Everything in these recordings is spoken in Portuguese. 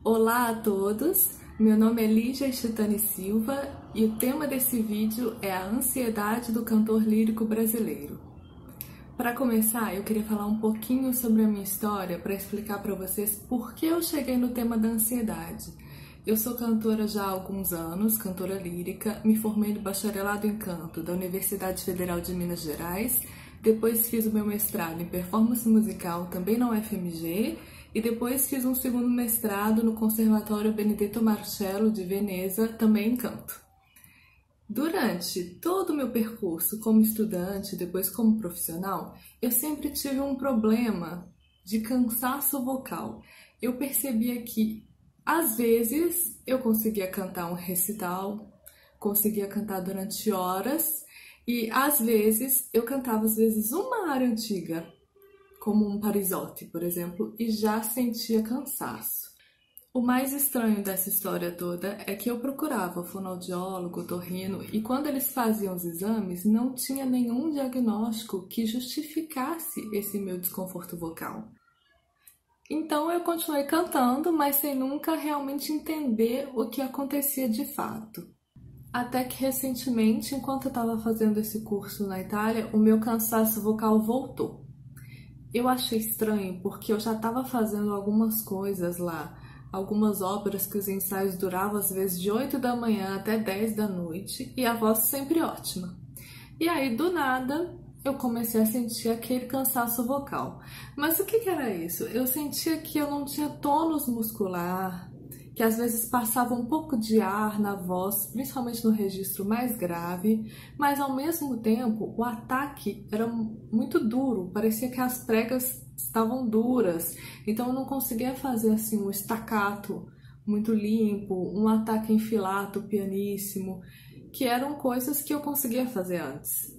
Olá a todos, meu nome é Lígia Chitani Silva e o tema desse vídeo é a ansiedade do cantor lírico brasileiro. Para começar, eu queria falar um pouquinho sobre a minha história para explicar para vocês por que eu cheguei no tema da ansiedade. Eu sou cantora já há alguns anos, cantora lírica, me formei no bacharelado em canto da Universidade Federal de Minas Gerais, depois fiz o meu mestrado em performance musical também na UFMG e depois fiz um segundo mestrado no Conservatório Benedetto Marcello de Veneza, também em canto. Durante todo o meu percurso como estudante e depois como profissional, eu sempre tive um problema de cansaço vocal. Eu percebia que, às vezes, eu conseguia cantar um recital, conseguia cantar durante horas, e às vezes eu cantava uma área antiga, como um Parisotti, por exemplo, e já sentia cansaço. O mais estranho dessa história toda é que eu procurava fonoaudiólogo, otorrino, e quando eles faziam os exames, não tinha nenhum diagnóstico que justificasse esse meu desconforto vocal. Então eu continuei cantando, mas sem nunca realmente entender o que acontecia de fato. Até que recentemente, enquanto eu estava fazendo esse curso na Itália, o meu cansaço vocal voltou. Eu achei estranho porque eu já estava fazendo algumas coisas lá, algumas óperas que os ensaios duravam às vezes de 8 da manhã até 10 da noite e a voz sempre ótima. E aí, do nada, eu comecei a sentir aquele cansaço vocal. Mas o que era isso? Eu sentia que eu não tinha tônus muscular, que às vezes passava um pouco de ar na voz, principalmente no registro mais grave, mas ao mesmo tempo o ataque era muito duro, parecia que as pregas estavam duras, então eu não conseguia fazer assim um staccato muito limpo, um ataque em filato pianíssimo, que eram coisas que eu conseguia fazer antes.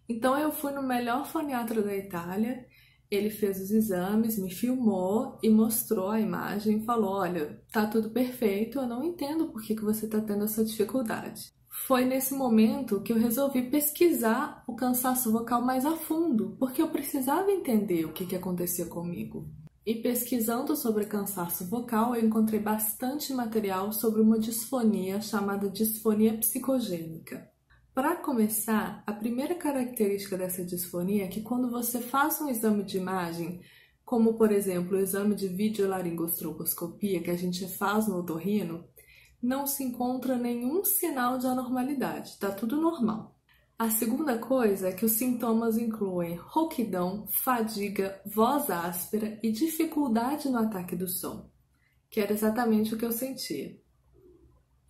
Então eu fui no melhor foniatra da Itália, ele fez os exames, me filmou e mostrou a imagem e falou: olha, tá tudo perfeito, eu não entendo por que você tá tendo essa dificuldade. Foi nesse momento que eu resolvi pesquisar o cansaço vocal mais a fundo, porque eu precisava entender o que acontecia comigo. E pesquisando sobre cansaço vocal, eu encontrei bastante material sobre uma disfonia chamada disfonia psicogênica. Para começar, a primeira característica dessa disfonia é que quando você faz um exame de imagem, como por exemplo o exame de videolaringoscopia que a gente faz no otorrino, não se encontra nenhum sinal de anormalidade, está tudo normal. A segunda coisa é que os sintomas incluem rouquidão, fadiga, voz áspera e dificuldade no ataque do som, que era exatamente o que eu sentia.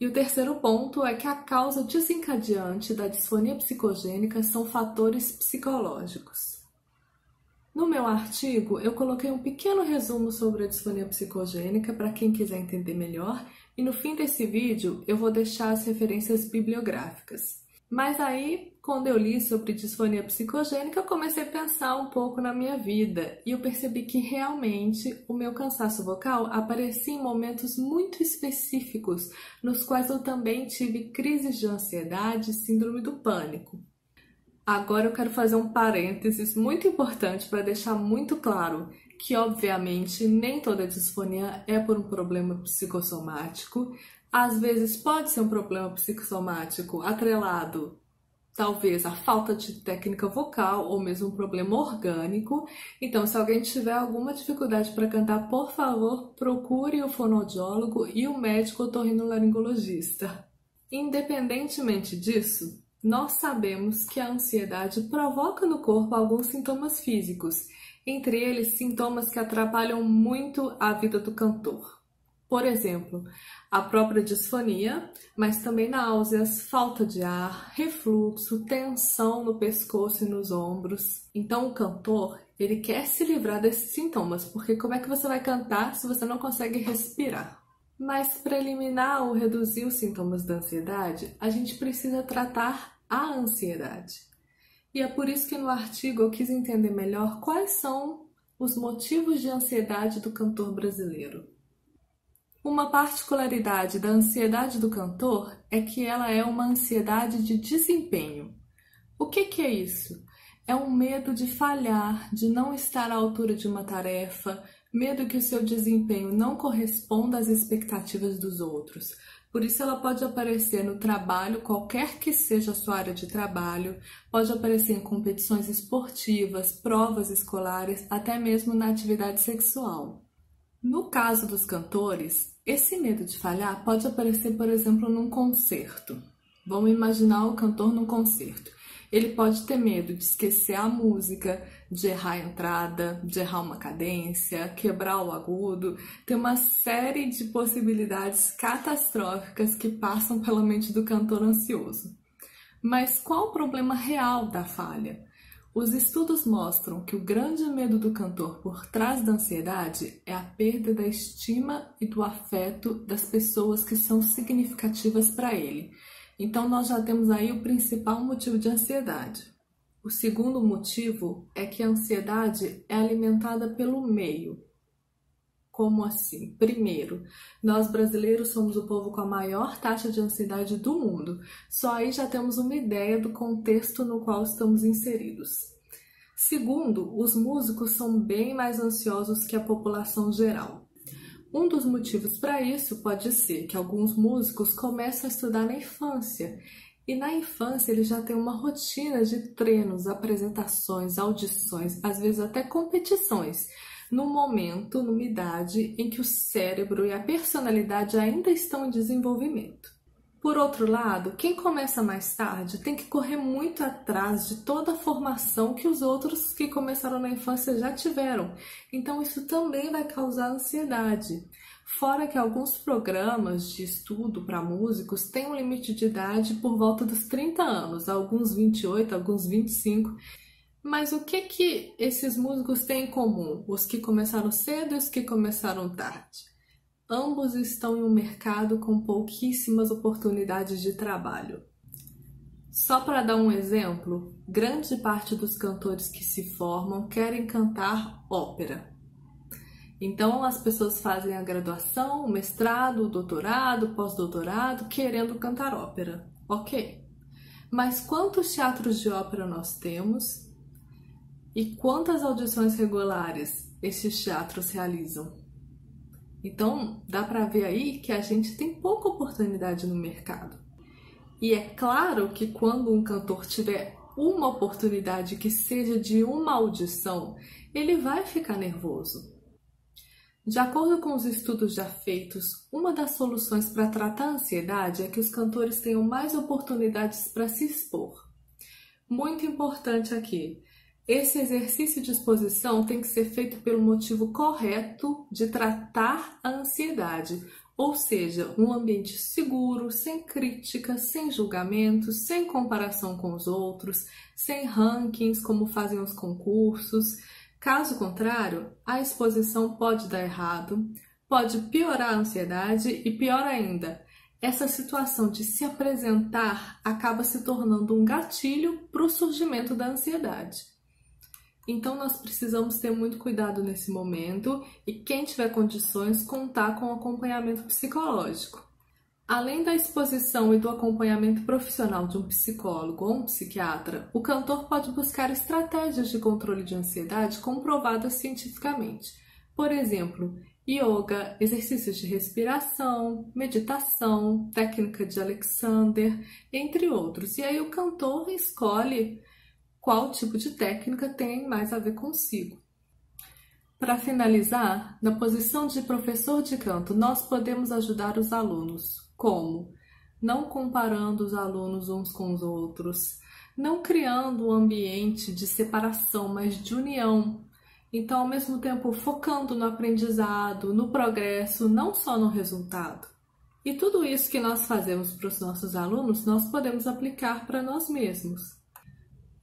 E o terceiro ponto é que a causa desencadeante da disfonia psicogênica são fatores psicológicos. No meu artigo, eu coloquei um pequeno resumo sobre a disfonia psicogênica para quem quiser entender melhor, e no fim desse vídeo eu vou deixar as referências bibliográficas. Mas aí, quando eu li sobre disfonia psicogênica, eu comecei a pensar um pouco na minha vida e eu percebi que realmente o meu cansaço vocal aparecia em momentos muito específicos, nos quais eu também tive crises de ansiedade e síndrome do pânico. Agora eu quero fazer um parênteses muito importante para deixar muito claro que, obviamente, nem toda disfonia é por um problema psicossomático. Às vezes pode ser um problema psicossomático atrelado, talvez, à falta de técnica vocal ou mesmo um problema orgânico. Então, se alguém tiver alguma dificuldade para cantar, por favor, procure o fonoaudiólogo e o médico otorrinolaringologista. Independentemente disso, nós sabemos que a ansiedade provoca no corpo alguns sintomas físicos, entre eles sintomas que atrapalham muito a vida do cantor. Por exemplo, a própria disfonia, mas também náuseas, falta de ar, refluxo, tensão no pescoço e nos ombros. Então o cantor, ele quer se livrar desses sintomas, porque como é que você vai cantar se você não consegue respirar? Mas para eliminar ou reduzir os sintomas da ansiedade, a gente precisa tratar a ansiedade. E é por isso que no artigo eu quis entender melhor quais são os motivos de ansiedade do cantor brasileiro. Uma particularidade da ansiedade do cantor é que ela é uma ansiedade de desempenho. O que é isso? É um medo de falhar, de não estar à altura de uma tarefa, Medo que o seu desempenho não corresponda às expectativas dos outros. Por isso ela pode aparecer no trabalho, qualquer que seja a sua área de trabalho, pode aparecer em competições esportivas, provas escolares, até mesmo na atividade sexual. No caso dos cantores, esse medo de falhar pode aparecer, por exemplo, num concerto. Vamos imaginar o cantor num concerto. Ele pode ter medo de esquecer a música, de errar a entrada, de errar uma cadência, quebrar o agudo. Tem uma série de possibilidades catastróficas que passam pela mente do cantor ansioso. Mas qual o problema real da falha? Os estudos mostram que o grande medo do cantor por trás da ansiedade é a perda da estima e do afeto das pessoas que são significativas para ele. Então, nós já temos aí o principal motivo de ansiedade. O segundo motivo é que a ansiedade é alimentada pelo meio. Como assim? Primeiro, nós brasileiros somos o povo com a maior taxa de ansiedade do mundo. Só aí já temos uma ideia do contexto no qual estamos inseridos. Segundo, os músicos são bem mais ansiosos que a população geral. Um dos motivos para isso pode ser que alguns músicos começam a estudar na infância. E na infância eles já têm uma rotina de treinos, apresentações, audições, às vezes até competições, num momento, numa idade em que o cérebro e a personalidade ainda estão em desenvolvimento. Por outro lado, quem começa mais tarde tem que correr muito atrás de toda a formação que os outros que começaram na infância já tiveram. Então isso também vai causar ansiedade. Fora que alguns programas de estudo para músicos têm um limite de idade por volta dos 30 anos, alguns 28, alguns 25. Mas o que esses músicos têm em comum? Os que começaram cedo e os que começaram tarde? Ambos estão em um mercado com pouquíssimas oportunidades de trabalho. Só para dar um exemplo, grande parte dos cantores que se formam querem cantar ópera. Então as pessoas fazem a graduação, o mestrado, o doutorado, o pós-doutorado, querendo cantar ópera. Ok. Mas quantos teatros de ópera nós temos? E quantas audições regulares esses teatros realizam? Então, dá para ver aí que a gente tem pouca oportunidade no mercado. E é claro que quando um cantor tiver uma oportunidade que seja de uma audição, ele vai ficar nervoso. De acordo com os estudos já feitos, uma das soluções para tratar a ansiedade é que os cantores tenham mais oportunidades para se expor. Muito importante aqui. Esse exercício de exposição tem que ser feito pelo motivo correto de tratar a ansiedade, ou seja, um ambiente seguro, sem críticas, sem julgamentos, sem comparação com os outros, sem rankings como fazem os concursos. Caso contrário, a exposição pode dar errado, pode piorar a ansiedade e, pior ainda, essa situação de se apresentar acaba se tornando um gatilho para o surgimento da ansiedade. Então, nós precisamos ter muito cuidado nesse momento e, quem tiver condições, contar com acompanhamento psicológico. Além da exposição e do acompanhamento profissional de um psicólogo ou um psiquiatra, o cantor pode buscar estratégias de controle de ansiedade comprovadas cientificamente. Por exemplo, yoga, exercícios de respiração, meditação, técnica de Alexander, entre outros. E aí o cantor escolhe qual tipo de técnica tem mais a ver consigo. Para finalizar, na posição de professor de canto, nós podemos ajudar os alunos. Como? Não comparando os alunos uns com os outros, não criando um ambiente de separação, mas de união. Então, ao mesmo tempo, focando no aprendizado, no progresso, não só no resultado. E tudo isso que nós fazemos para os nossos alunos, nós podemos aplicar para nós mesmos.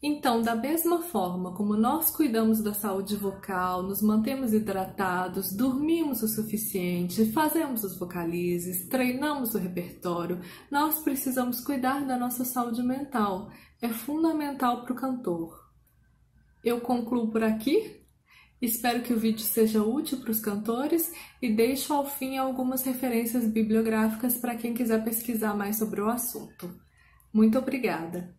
Então, da mesma forma como nós cuidamos da saúde vocal, nos mantemos hidratados, dormimos o suficiente, fazemos os vocalizes, treinamos o repertório, nós precisamos cuidar da nossa saúde mental. É fundamental para o cantor. Eu concluo por aqui. Espero que o vídeo seja útil para os cantores e deixo ao fim algumas referências bibliográficas para quem quiser pesquisar mais sobre o assunto. Muito obrigada!